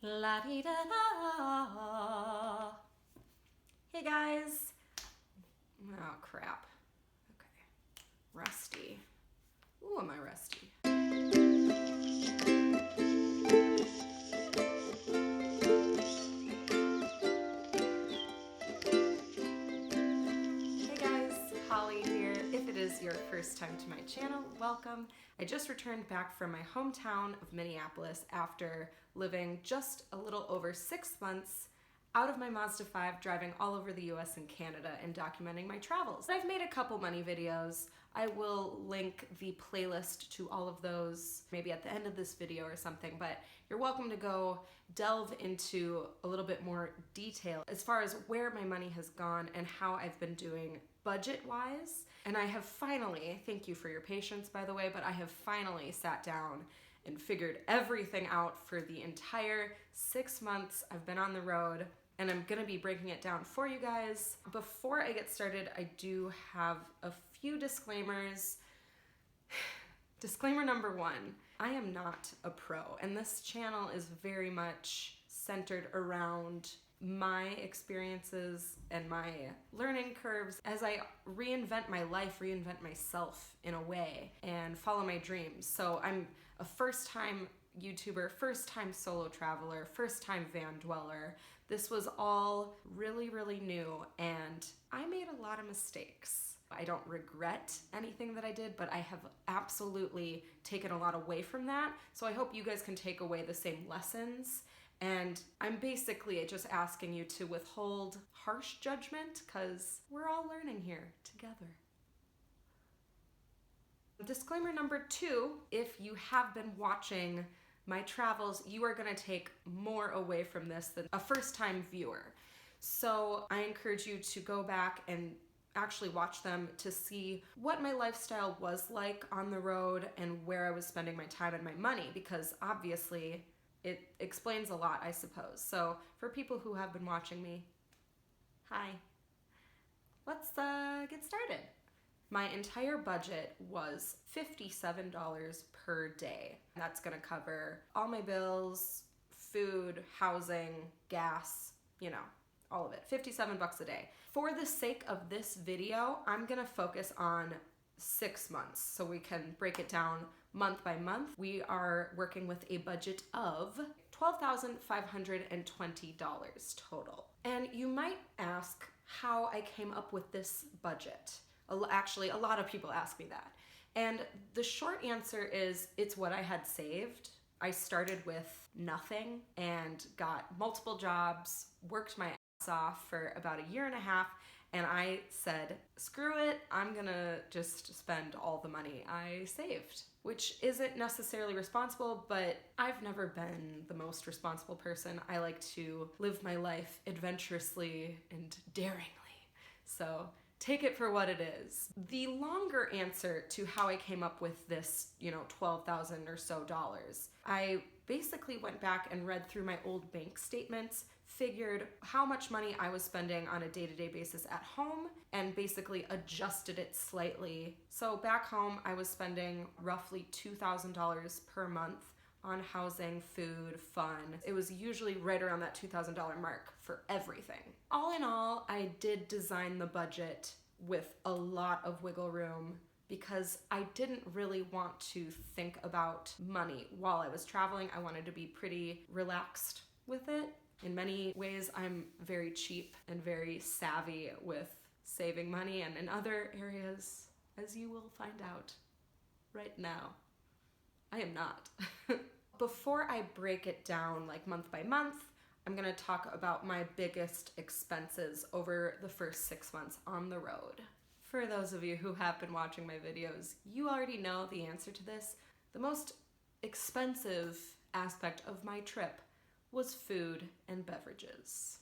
La di da da. Hey guys. Oh crap. Okay. Rusty. Ooh, am I rusty? Hey guys, Holly here. If it is your first time to my channel, welcome. I just returned back from my hometown of Minneapolis after living just a little over 6 months out of my Mazda 5, driving all over the US and Canada and documenting my travels. I've made a couple money videos. I will link the playlist to all of those maybe at the end of this video or something, but you're welcome to go delve into a little bit more detail as far as where my money has gone and how I've been doing budget-wise. And I have finally, thank you for your patience by the way, but I have finally sat down and figured everything out for the entire 6 months I've been on the road, and I'm gonna be breaking it down for you guys. Before I get started, I do have a few disclaimers. Disclaimer number one, I am not a pro, and this channel is very much centered around my experiences and my learning curves as I reinvent my life, reinvent myself in a way, and follow my dreams. So I'm a first-time YouTuber, first-time solo traveler, first-time van dweller. This was all really, really new, and I made a lot of mistakes. I don't regret anything that I did, but I have absolutely taken a lot away from that. So I hope you guys can take away the same lessons. And I'm basically just asking you to withhold harsh judgment because we're all learning here together. Disclaimer number two, if you have been watching my travels, you are gonna take more away from this than a first-time viewer. So I encourage you to go back and actually watch them to see what my lifestyle was like on the road and where I was spending my time and my money, because obviously it explains a lot, I suppose. So for people who have been watching me, hi. Let's get started. My entire budget was $57 per day. That's gonna cover all my bills, food, housing, gas, you know, all of it. 57 bucks a day. For the sake of this video, I'm gonna focus on 6 months so we can break it down month by month. We are working with a budget of $12,520 total. And you might ask how I came up with this budget. Actually, a lot of people ask me that. And the short answer is it's what I had saved. I started with nothing and got multiple jobs, worked my ass off for about a year and a half, and I said, screw it, I'm gonna just spend all the money I saved, which isn't necessarily responsible, but I've never been the most responsible person. I like to live my life adventurously and daringly. So take it for what it is. The longer answer to how I came up with this, $12,000 or so dollars, I basically went back and read through my old bank statements, figured how much money I was spending on a day-to-day basis at home, and basically adjusted it slightly. So back home, I was spending roughly $2,000 per month on housing, food, fun. It was usually right around that $2,000 mark for everything. All in all, I did design the budget with a lot of wiggle room because I didn't really want to think about money while I was traveling. I wanted to be pretty relaxed with it. In many ways, I'm very cheap and very savvy with saving money, and in other areas, as you will find out right now, I am not. Before I break it down like month by month, I'm gonna talk about my biggest expenses over the first 6 months on the road. For those of you who have been watching my videos, you already know the answer to this. The most expensive aspect of my trip was food and beverages.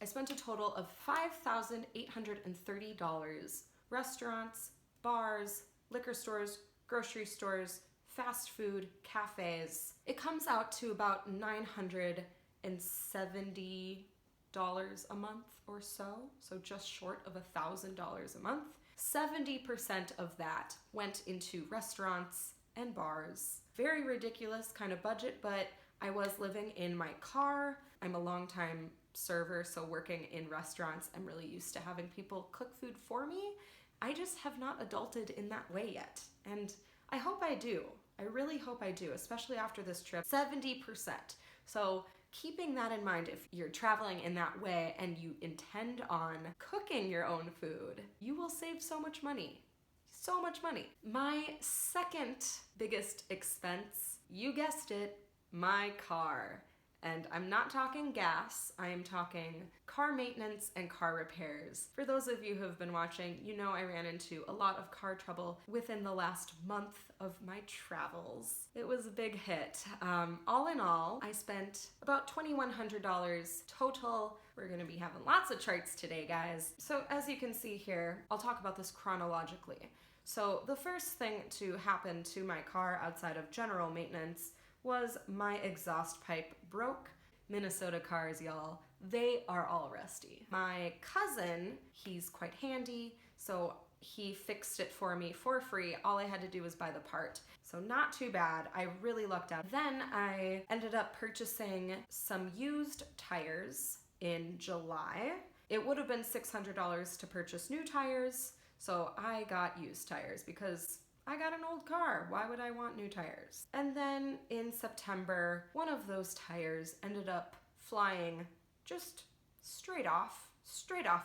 I spent a total of $5,830, restaurants, bars, liquor stores, grocery stores, fast food, cafes. It comes out to about $970 a month or so just short of $1,000 a month. 70% of that went into restaurants and bars. Very ridiculous kind of budget, but I was living in my car. I'm a longtime server, so working in restaurants, I'm really used to having people cook food for me. I just have not adulted in that way yet. And I hope I do. I really hope I do, especially after this trip. 70%. So keeping that in mind, if you're traveling in that way and you intend on cooking your own food, you will save so much money. So much money. My second biggest expense, you guessed it, my car. And I'm not talking gas, I am talking car maintenance and car repairs. For those of you who have been watching, you know I ran into a lot of car trouble within the last month of my travels. It was a big hit. All in all, I spent about $2,100 total. We're gonna be having lots of charts today, guys. So as you can see here, I'll talk about this chronologically. So the first thing to happen to my car outside of general maintenance was my exhaust pipe broke. Minnesota cars, y'all, they are all rusty. My cousin, he's quite handy, so he fixed it for me for free. All I had to do was buy the part. So not too bad. I really lucked out. Then I ended up purchasing some used tires in July. It would have been $600 to purchase new tires, so I got used tires because I got an old car. Why would I want new tires? And then in September, one of those tires ended up flying just straight off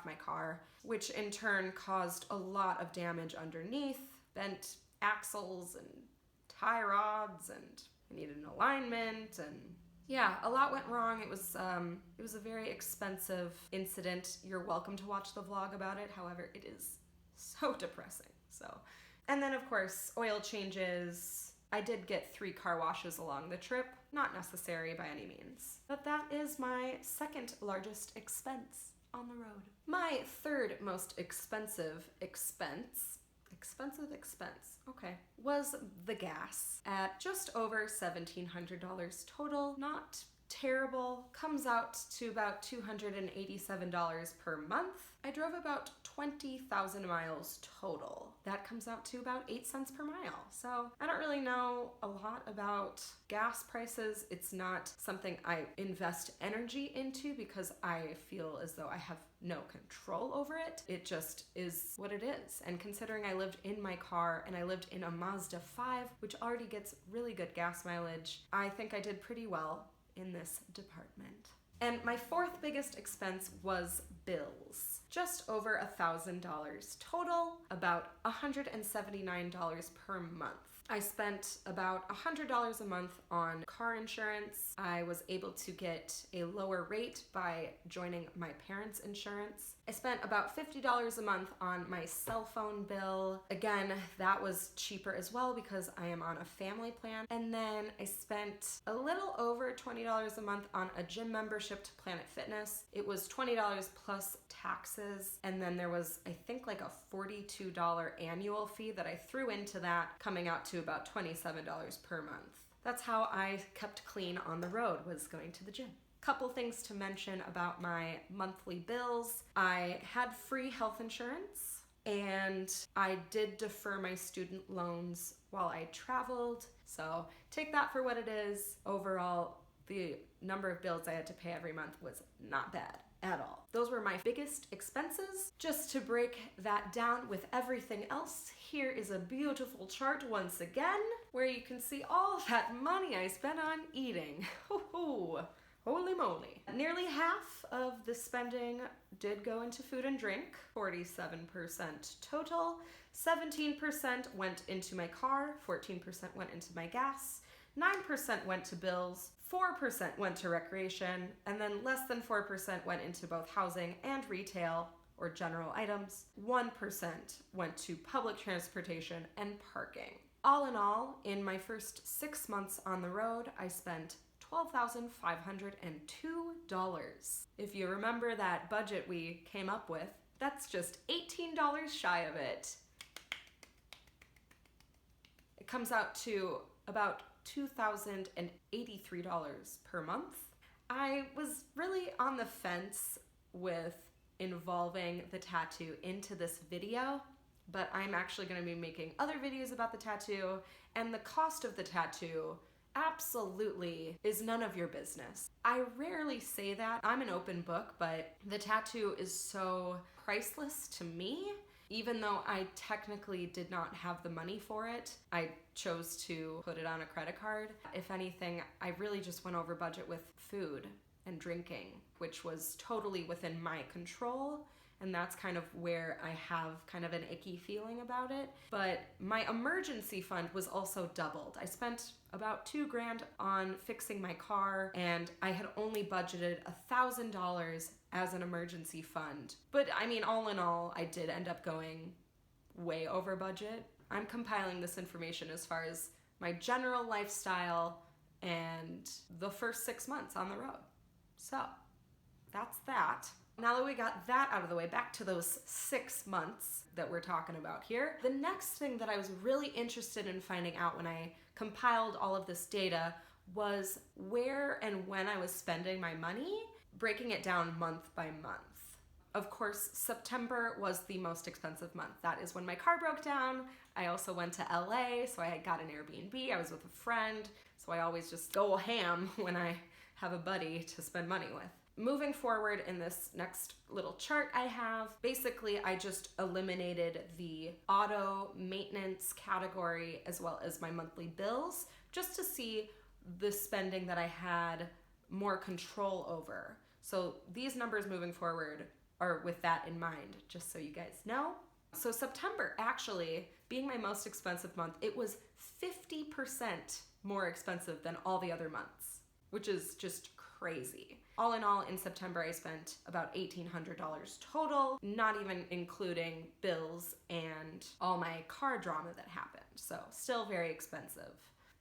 my car, which in turn caused a lot of damage underneath, bent axles and tie rods, and I needed an alignment, and yeah, a lot went wrong. It was a very expensive incident. You're welcome to watch the vlog about it. However, it is so depressing. And then of course, oil changes. I did get 3 car washes along the trip. Not necessary by any means. But that is my second largest expense on the road. My third most expensive expense, okay, was the gas at just over $1,700 total. Not terrible. Comes out to about $287 per month. I drove about 20,000 miles total. That comes out to about 8 cents per mile. So I don't really know a lot about gas prices. It's not something I invest energy into because I feel as though I have no control over it. It just is what it is. And considering I lived in my car and I lived in a Mazda 5, which already gets really good gas mileage, I think I did pretty well in this department. And my fourth biggest expense was bills. Just over $1,000 total, about $179 per month. I spent about $100 a month on car insurance. I was able to get a lower rate by joining my parents' insurance. I spent about $50 a month on my cell phone bill. Again, that was cheaper as well because I am on a family plan. And then I spent a little over $20 a month on a gym membership to Planet Fitness. It was $20 plus taxes. And then there was, I think, like a $42 annual fee that I threw into that, coming out to about $27 per month. That's how I kept clean on the road, was going to the gym. Couple things to mention about my monthly bills. I had free health insurance and I did defer my student loans while I traveled. So take that for what it is. Overall, the number of bills I had to pay every month was not bad at all. Those were my biggest expenses. Just to break that down with everything else, here is a beautiful chart once again, where you can see all that money I spent on eating. Holy moly. Nearly half of the spending did go into food and drink, 47% total. 17% went into my car, 14% went into my gas, 9% went to bills, 4% went to recreation, and then less than 4% went into both housing and retail or general items. 1% went to public transportation and parking. All in all, in my first 6 months on the road, I spent $12,502. If you remember that budget we came up with, that's just $18 shy of it. It comes out to about $2,083 per month. I was really on the fence with involving the tattoo into this video, but I'm actually going to be making other videos about the tattoo, and the cost of the tattoo absolutely is none of your business. I rarely say that. I'm an open book, but the tattoo is so priceless to me. Even though I technically did not have the money for it, I chose to put it on a credit card. If anything, I really just went over budget with food and drinking, which was totally within my control. And that's kind of where I have kind of an icky feeling about it. But my emergency fund was also doubled. I spent about $2,000 on fixing my car, and I had only budgeted $1,000 as an emergency fund. But I mean, all in all, I did end up going way over budget. I'm compiling this information as far as my general lifestyle and the first 6 months on the road. So that's that. Now that we got that out of the way, back to those 6 months that we're talking about here. The next thing that I was really interested in finding out when I compiled all of this data was where and when I was spending my money, breaking it down month by month. Of course, September was the most expensive month. That is when my car broke down. I also went to LA, so I got an Airbnb. I was with a friend, so I always just go ham when I have a buddy to spend money with. Moving forward in this next little chart I have, basically I just eliminated the auto maintenance category as well as my monthly bills, just to see the spending that I had more control over. So these numbers moving forward are with that in mind, just so you guys know. So September, actually, being my most expensive month, it was 50% more expensive than all the other months, which is just crazy. All in all, in September, I spent about $1,800 total, not even including bills and all my car drama that happened. So still very expensive.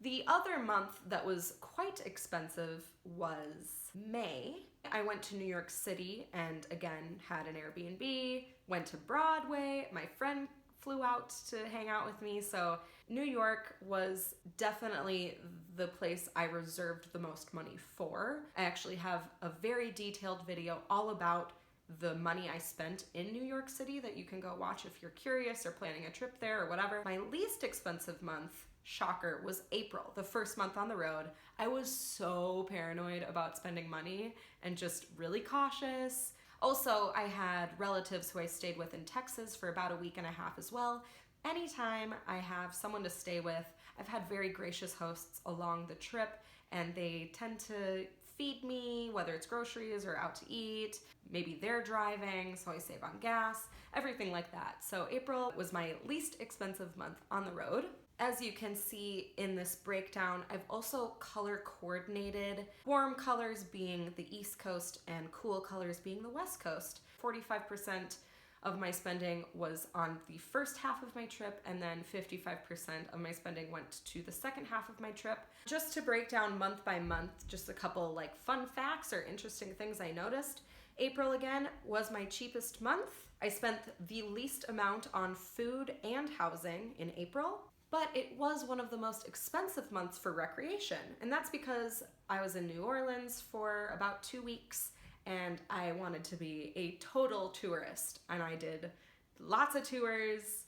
The other month that was quite expensive was May. I went to New York City and again had an Airbnb, went to Broadway. My friend flew out to hang out with me. So New York was definitely the place I reserved the most money for. I actually have a very detailed video all about the money I spent in New York City that you can go watch if you're curious or planning a trip there or whatever. My least expensive month, shocker, was April, the first month on the road. I was so paranoid about spending money and just really cautious. Also, I had relatives who I stayed with in Texas for about a week and a half as well. Anytime I have someone to stay with, I've had very gracious hosts along the trip, and they tend to feed me, whether it's groceries or out to eat. Maybe they're driving, so I save on gas, everything like that. So April was my least expensive month on the road. As you can see in this breakdown, I've also color coordinated, warm colors being the East Coast and cool colors being the West Coast. 45% of my spending was on the first half of my trip, and then 55% of my spending went to the second half of my trip. Just to break down month by month, just a couple like fun facts or interesting things I noticed. April again was my cheapest month. I spent the least amount on food and housing in April. But it was one of the most expensive months for recreation. And that's because I was in New Orleans for about 2 weeks and I wanted to be a total tourist. And I did lots of tours.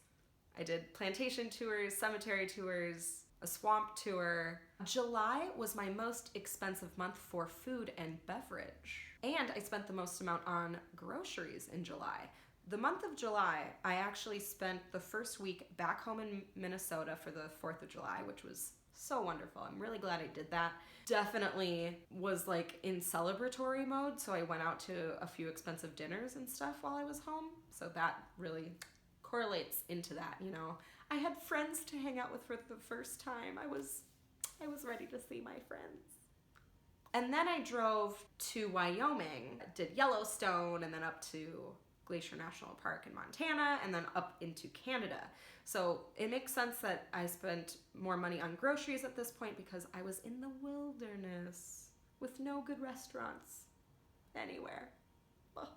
I did plantation tours, cemetery tours, a swamp tour. July was my most expensive month for food and beverage. And I spent the most amount on groceries in July. The month of July, I actually spent the first week back home in Minnesota for the 4th of July, which was so wonderful. I'm really glad I did that. Definitely was like in celebratory mode, so I went out to a few expensive dinners and stuff while I was home. So that really correlates into that, you know. I had friends to hang out with for the first time. I was ready to see my friends. And then I drove to Wyoming, did Yellowstone, and then up to Glacier National Park in Montana, and then up into Canada. So it makes sense that I spent more money on groceries at this point because I was in the wilderness with no good restaurants anywhere. Ugh.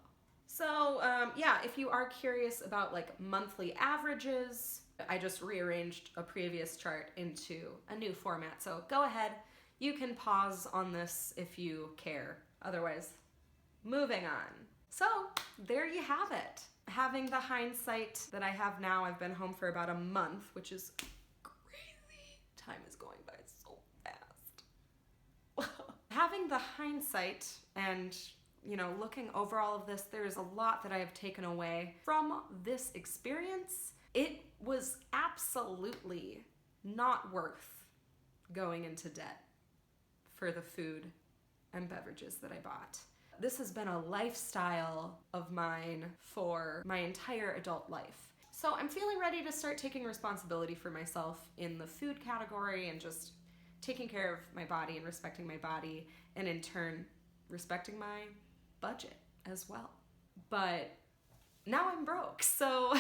So yeah, if you are curious about like monthly averages, I just rearranged a previous chart into a new format. So go ahead, you can pause on this if you care. Otherwise, moving on. So there you have it. Having the hindsight that I have now, I've been home for about a month, which is crazy. Time is going by so fast. having the hindsight and, looking over all of this, there's a lot that I have taken away from this experience. It was absolutely not worth going into debt for the food and beverages that I bought. This has been a lifestyle of mine for my entire adult life. So I'm feeling ready to start taking responsibility for myself in the food category and just taking care of my body and respecting my body, and in turn respecting my budget as well. But now I'm broke, so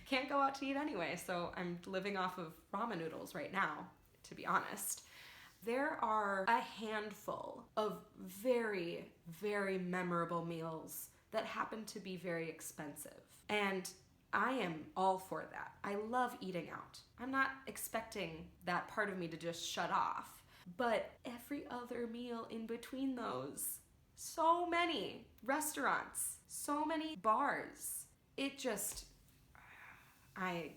can't go out to eat anyway, so I'm living off of ramen noodles right now, to be honest. There are a handful of very, very memorable meals that happen to be very expensive, and I am all for that. I love eating out. I'm not expecting that part of me to just shut off, but every other meal in between those, so many restaurants, so many bars, I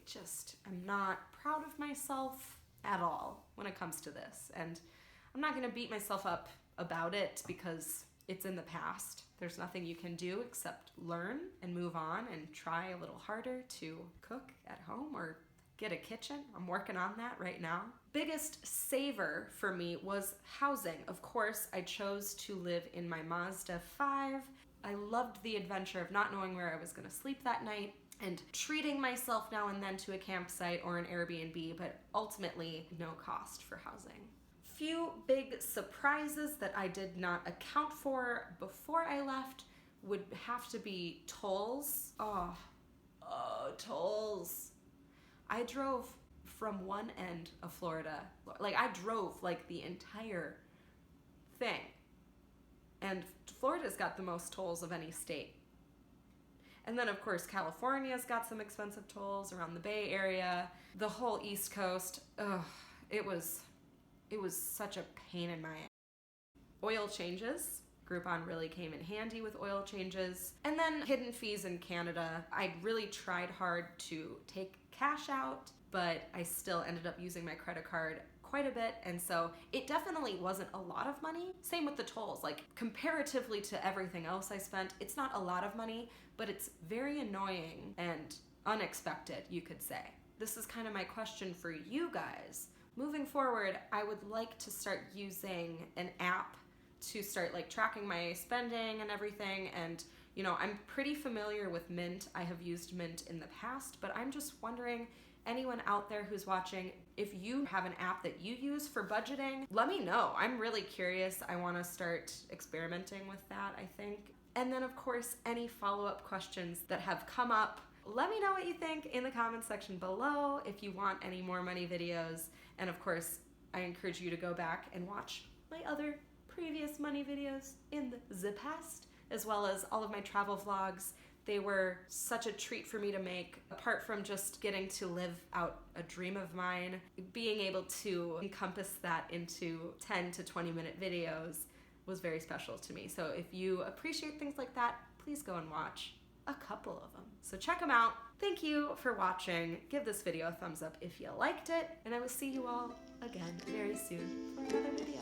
am not proud of myself at all when it comes to this. And I'm not gonna beat myself up about it because it's in the past. There's nothing you can do except learn and move on and try a little harder to cook at home or get a kitchen. I'm working on that right now. Biggest saver for me was housing. Of course, I chose to live in my Mazda 5. I loved the adventure of not knowing where I was gonna sleep that night and treating myself now and then to a campsite or an Airbnb, but ultimately no cost for housing. Few big surprises that I did not account for before I left would have to be tolls. Oh, tolls. I drove from one end of Florida. I drove the entire thing. And Florida's got the most tolls of any state. And then, of course, California's got some expensive tolls around the Bay Area. The whole East Coast, it was such a pain in my ass. Oil changes. Groupon really came in handy with oil changes. And then hidden fees in Canada. I really tried hard to take cash out, but I still ended up using my credit card quite a bit, and so it definitely wasn't a lot of money. Same with the tolls. Comparatively to everything else I spent, it's not a lot of money, but it's very annoying and unexpected, you could say. This is kind of my question for you guys. Moving forward, I would like to start using an app to start tracking my spending and everything, and I'm pretty familiar with Mint. I have used Mint in the past, but I'm just wondering, anyone out there who's watching, if you have an app that you use for budgeting, let me know. I'm really curious. I want to start experimenting with that, I think. And then, of course, any follow-up questions that have come up, let me know what you think in the comments section below if you want any more money videos. And of course, I encourage you to go back and watch my other previous money videos in the past, as well as all of my travel vlogs. They were such a treat for me to make. Apart from just getting to live out a dream of mine, being able to encompass that into 10 to 20 minute videos was very special to me. So if you appreciate things like that, please go and watch a couple of them. So check them out. Thank you for watching. Give this video a thumbs up if you liked it, and I will see you all again very soon for another video.